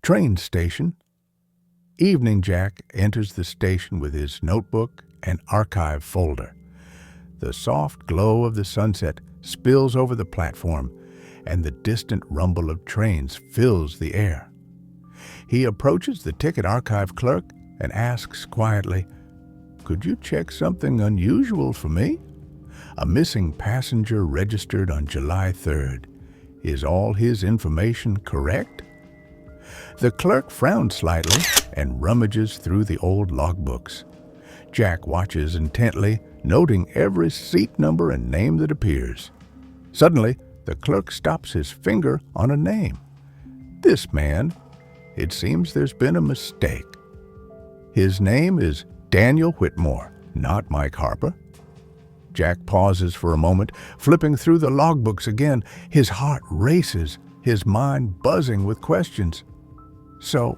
Train station. Evening Jack enters the station with his notebook and archive folder. The soft glow of the sunset spills over the platform, and the distant rumble of trains fills the air. He approaches the ticket archive clerk and asks quietly, "Could you check something unusual for me? A missing passenger registered on July 3rd. Is all his information correct?" The clerk frowns slightly and rummages through the old logbooks. Jack watches intently, noting every seat number and name that appears. Suddenly, the clerk stops his finger on a name. This man, it seems there's been a mistake. His name is Daniel Whitmore, not Mike Harper. Jack pauses for a moment, flipping through the logbooks again. His heart races, his mind buzzing with questions. So,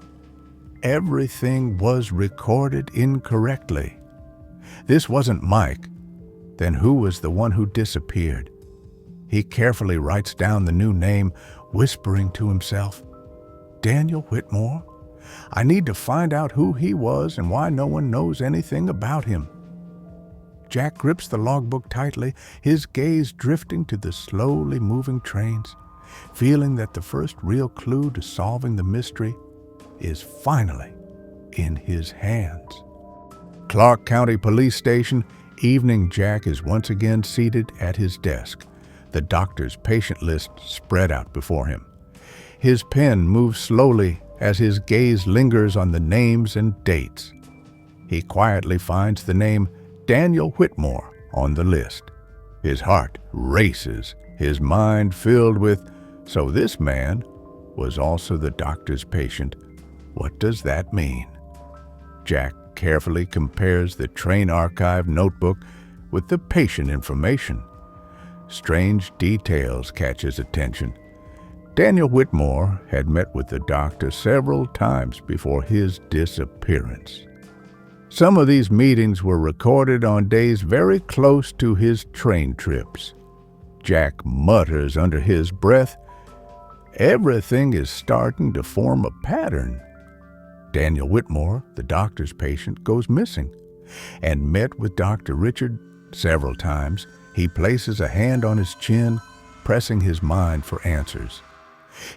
everything was recorded incorrectly. This wasn't Mike. Then who was the one who disappeared? He carefully writes down the new name, whispering to himself, "Daniel Whitmore? I need to find out who he was and why no one knows anything about him." Jack grips the logbook tightly, his gaze drifting to the slowly moving trains, feeling that the first real clue to solving the mystery is finally in his hands. Clark County Police Station. Evening Jack is once again seated at his desk, the doctor's patient list spread out before him. His pen moves slowly as his gaze lingers on the names and dates. He quietly finds the name Daniel Whitmore on the list. His heart races, his mind filled with, so this man was also the doctor's patient. What does that mean? Jack carefully compares the train archive notebook with the patient information. Strange details catch his attention. Daniel Whitmore had met with the doctor several times before his disappearance. Some of these meetings were recorded on days very close to his train trips. Jack mutters under his breath, "Everything is starting to form a pattern." Daniel Whitmore, the doctor's patient, goes missing and met with Dr. Richard several times. He places a hand on his chin, pressing his mind for answers.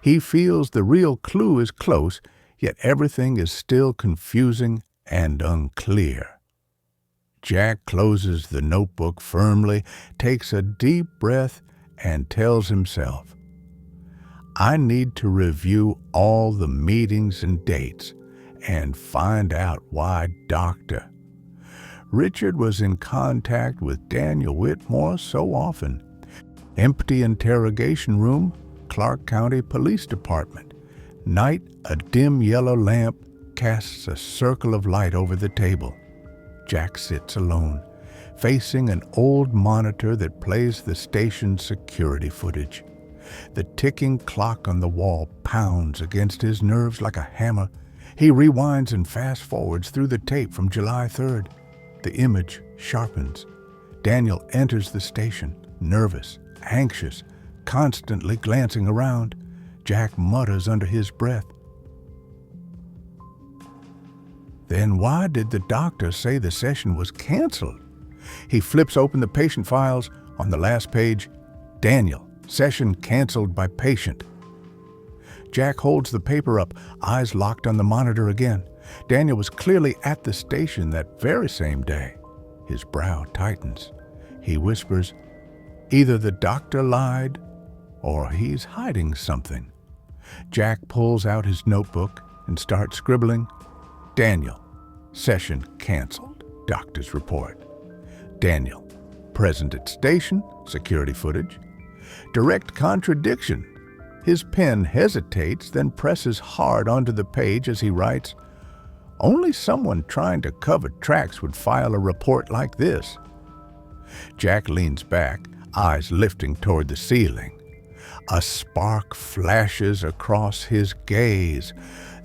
He feels the real clue is close, yet everything is still confusing and unclear. Jack closes the notebook firmly, takes a deep breath, and tells himself, "I need to review all the meetings and dates and find out why Dr. Richard was in contact with Daniel Whitmore so often." Empty interrogation room, Clark County Police Department. Night, a dim yellow lamp casts a circle of light over the table. Jack sits alone, facing an old monitor that plays the station's security footage. The ticking clock on the wall pounds against his nerves like a hammer. He rewinds and fast-forwards through the tape from July 3rd. The image sharpens. Daniel enters the station, nervous, anxious, constantly glancing around. Jack mutters under his breath, "Then why did the doctor say the session was canceled?" He flips open the patient files. On the last page, "Daniel, session canceled by patient." Jack holds the paper up, eyes locked on the monitor again. Daniel was clearly at the station that very same day. His brow tightens. He whispers, "Either the doctor lied, or he's hiding something." Jack pulls out his notebook and starts scribbling, "Daniel, session canceled, doctor's report. Daniel, present at station, security footage. Direct contradiction." His pen hesitates, then presses hard onto the page as he writes, "Only someone trying to cover tracks would file a report like this." Jack leans back, eyes lifting toward the ceiling. A spark flashes across his gaze,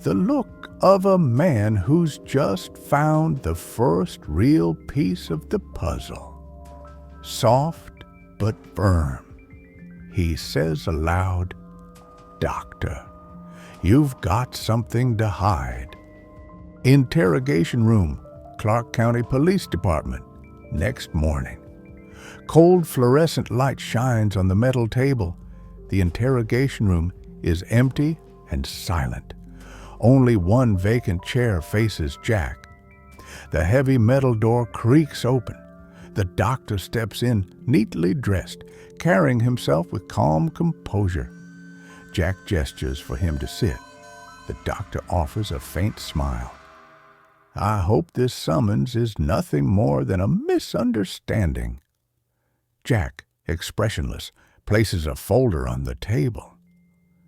the look of a man who's just found the first real piece of the puzzle. Soft but firm, he says aloud, "Doctor, You've got something to hide. Interrogation room, Clark County Police Department. Next morning. Cold fluorescent light shines on the metal table. The interrogation room is empty and silent. Only one vacant chair faces Jack. The heavy metal door creaks open. The doctor steps in, neatly dressed, carrying himself with calm composure. Jack gestures for him to sit. The doctor offers a faint smile. I hope this summons is nothing more than a misunderstanding. Jack, expressionless, places a folder on the table.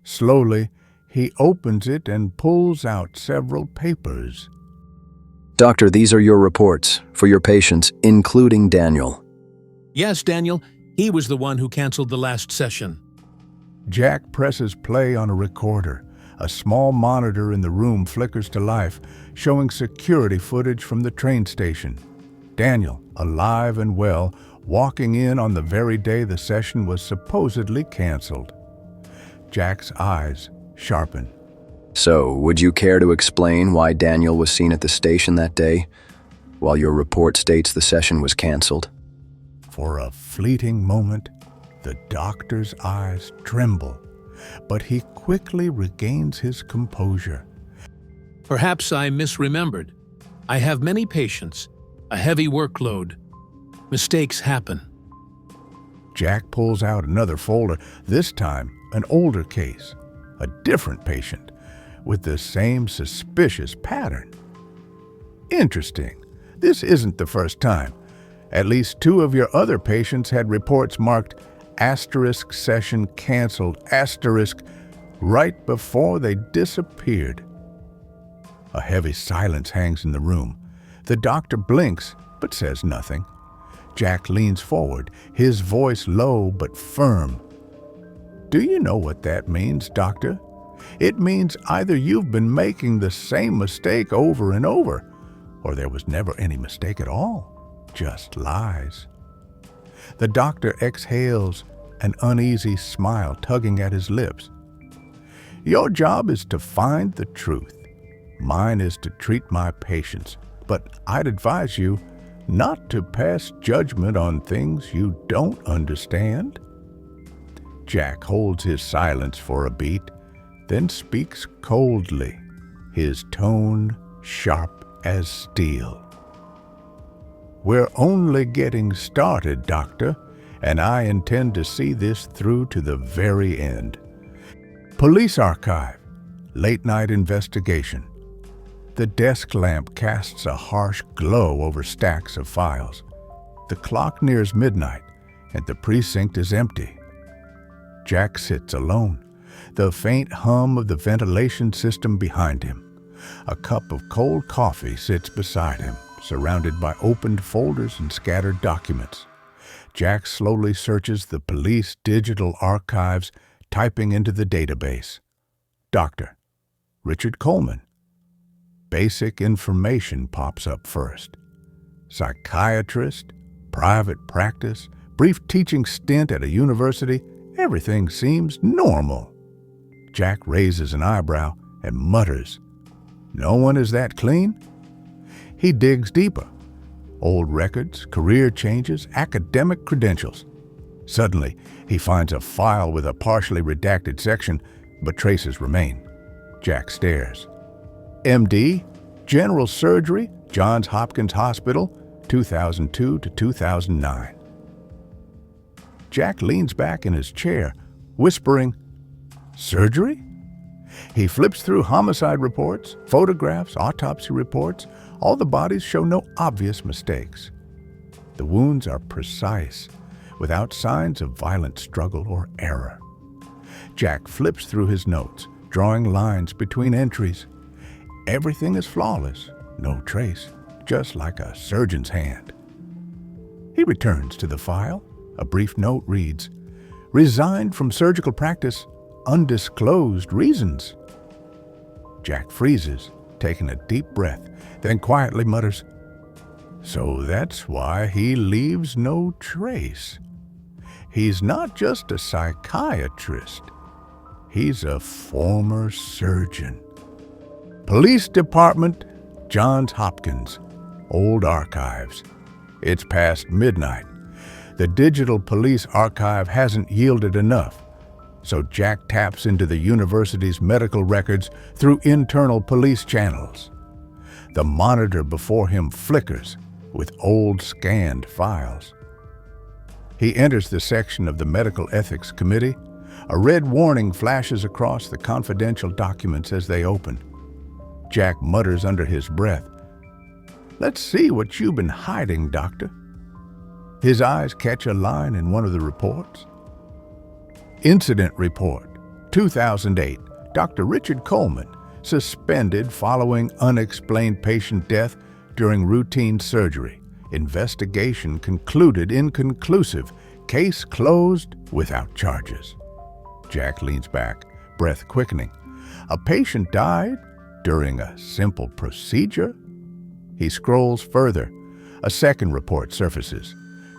Slowly, he opens it and pulls out several papers. Doctor, these are your reports for your patients, including Daniel. Yes, Daniel. He was the one who canceled the last session. Jack presses play on a recorder. A small monitor in the room flickers to life, showing security footage from the train station. Daniel, alive and well, walking in on the very day the session was supposedly canceled. Jack's eyes sharpen. So, would you care to explain why Daniel was seen at the station that day, while your report states the session was canceled? For a fleeting moment, the doctor's eyes tremble, but he quickly regains his composure. Perhaps I misremembered. I have many patients, a heavy workload. Mistakes happen. Jack pulls out another folder, this time an older case, a different patient, with the same suspicious pattern. Interesting. This isn't the first time. At least 2 of your other patients had reports marked asterisk session canceled, asterisk, right before they disappeared. A heavy silence hangs in the room. The doctor blinks, but says nothing. Jack leans forward, his voice low but firm. Do you know what that means, doctor? It means either you've been making the same mistake over and over, or there was never any mistake at all, just lies. The doctor exhales, an uneasy smile tugging at his lips. Your job is to find the truth. Mine is to treat my patients, but I'd advise you not to pass judgment on things you don't understand. Jack holds his silence for a beat, then speaks coldly, his tone sharp as steel. We're only getting started, doctor, and I intend to see this through to the very end. Police archive, late-night investigation. The desk lamp casts a harsh glow over stacks of files. The clock nears midnight, and the precinct is empty. Jack sits alone, the faint hum of the ventilation system behind him. A cup of cold coffee sits beside him, surrounded by opened folders and scattered documents. Jack slowly searches the police digital archives, typing into the database. Dr. Richard Coleman. Basic information pops up first. Psychiatrist, private practice, brief teaching stint at a university, everything seems normal. Jack raises an eyebrow and mutters, "No one is that clean?" He digs deeper. Old records, career changes, academic credentials. Suddenly, he finds a file with a partially redacted section, but traces remain. Jack stares. MD, General Surgery, Johns Hopkins Hospital, 2002 to 2009. Jack leans back in his chair, whispering, "Surgery?" He flips through homicide reports, photographs, autopsy reports. All the bodies show no obvious mistakes. The wounds are precise, without signs of violent struggle or error. Jack flips through his notes, drawing lines between entries. Everything is flawless, no trace, just like a surgeon's hand. He returns to the file. A brief note reads, "Resigned from surgical practice, undisclosed reasons." Jack freezes, taking a deep breath, then quietly mutters, "So that's why he leaves no trace. He's not just a psychiatrist. He's a former surgeon. Police Department, Johns Hopkins, Old Archives. It's past midnight. The digital police archive hasn't yielded enough, so Jack taps into the university's medical records through internal police channels. The monitor before him flickers with old scanned files. He enters the section of the Medical Ethics Committee. A red warning flashes across the confidential documents as they open. Jack mutters under his breath, "Let's see what you've been hiding, Doctor." His eyes catch a line in one of the reports. Incident Report, 2008. Dr. Richard Coleman, suspended following unexplained patient death during routine surgery. Investigation concluded inconclusive. Case closed without charges. Jack leans back, breath quickening. A patient died during a simple procedure? He scrolls further. A second report surfaces.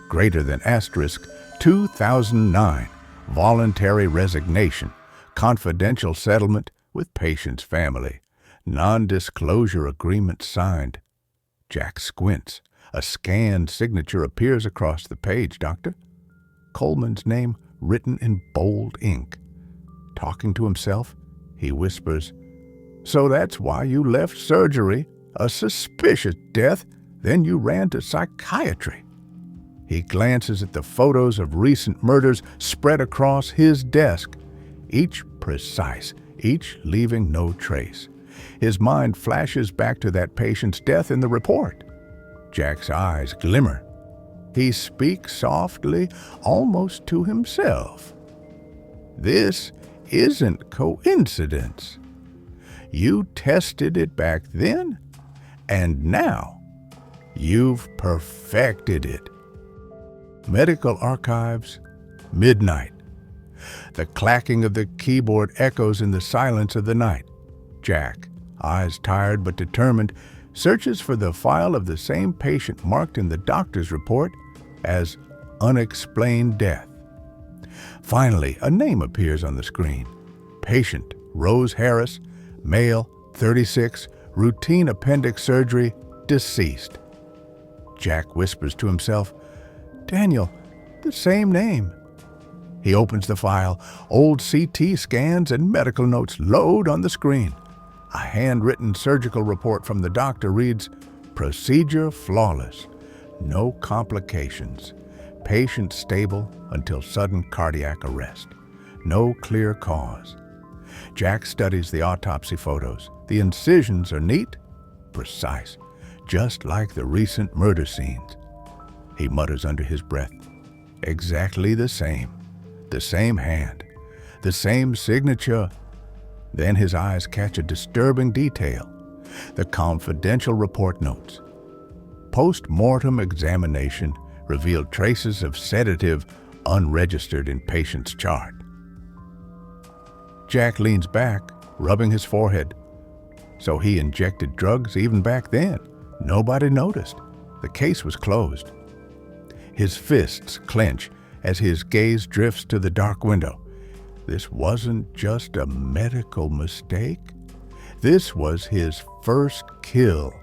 Greater than asterisk 2009. Voluntary resignation. Confidential settlement with patient's family. Non-disclosure agreement signed. Jack squints. A scanned signature appears across the page, Doctor. Coleman's name written in bold ink. Talking to himself, he whispers, "So that's why you left surgery, a suspicious death, then you ran to psychiatry." He glances at the photos of recent murders spread across his desk, each precise, each leaving no trace. His mind flashes back to that patient's death in the report. Jack's eyes glimmer. He speaks softly, almost to himself. "This isn't coincidence. You tested it back then, and now you've perfected it." Medical Archives, midnight. The clacking of the keyboard echoes in the silence of the night. Jack, eyes tired but determined, searches for the file of the same patient marked in the doctor's report as unexplained death. Finally, a name appears on the screen. Patient Rose Harris, male, 36, routine appendix surgery, deceased. Jack whispers to himself, "Daniel, the same name." He opens the file. Old CT scans and medical notes load on the screen. A handwritten surgical report from the doctor reads, "Procedure flawless. No complications. Patient stable until sudden cardiac arrest. No clear cause." Jack studies the autopsy photos. The incisions are neat, precise, just like the recent murder scenes. He mutters under his breath, "Exactly the same. The same hand. The same signature." Then his eyes catch a disturbing detail. The confidential report notes. Post-mortem examination revealed traces of sedative unregistered in patient's chart. Jack leans back, rubbing his forehead. So he injected drugs even back then. Nobody noticed. The case was closed. His fists clench as his gaze drifts to the dark window. This wasn't just a medical mistake. This was his first kill.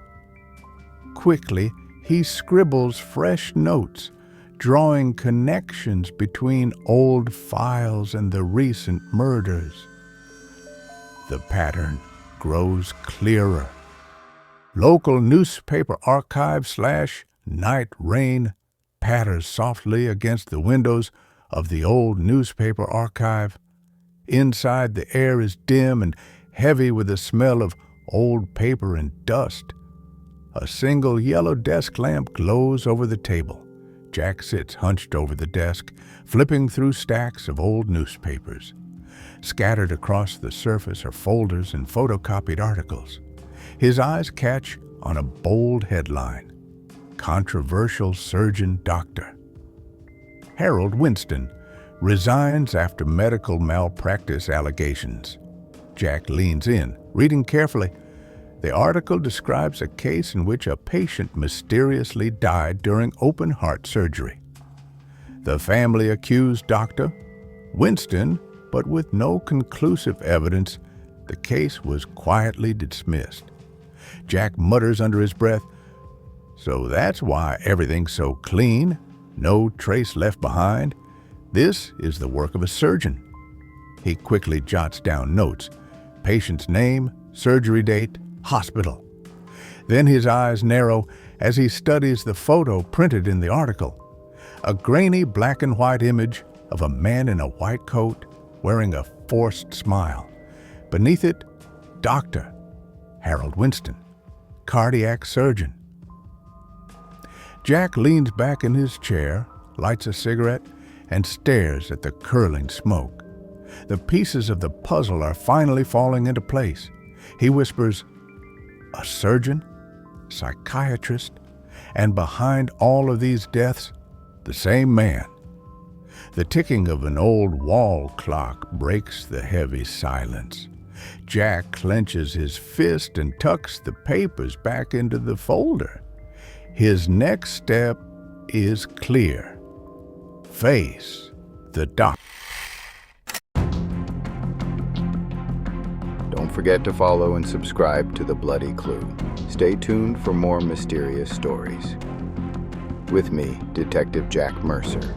Quickly, he scribbles fresh notes, drawing connections between old files and the recent murders. The pattern grows clearer. Local newspaper archive / night rain patters softly against the windows of the old newspaper archive. Inside, the air is dim and heavy with the smell of old paper and dust. A single yellow desk lamp glows over the table. Jack sits hunched over the desk, flipping through stacks of old newspapers. Scattered across the surface are folders and photocopied articles. His eyes catch on a bold headline, "Controversial Surgeon Doctor." Harold Winston resigns after medical malpractice allegations. Jack leans in, reading carefully. The article describes a case in which a patient mysteriously died during open-heart surgery. The family accused Dr. Winston But with no conclusive evidence, the case was quietly dismissed. Jack mutters under his breath, "So that's why everything's so clean, no trace left behind. This is the work of a surgeon." He quickly jots down notes: patient's name, surgery date, hospital. Then his eyes narrow as he studies the photo printed in the article. A grainy black and white image of a man in a white coat wearing a forced smile. Beneath it, Dr. Harold Winston, cardiac surgeon. Jack leans back in his chair, lights a cigarette, and stares at the curling smoke. The pieces of the puzzle are finally falling into place. He whispers, "A surgeon, psychiatrist, and behind all of these deaths, the same man." The ticking of an old wall clock breaks the heavy silence. Jack clenches his fist and tucks the papers back into the folder. His next step is clear. Face the doctor. Don't forget to follow and subscribe to The Bloody Clue. Stay tuned for more mysterious stories. With me, Detective Jack Mercer.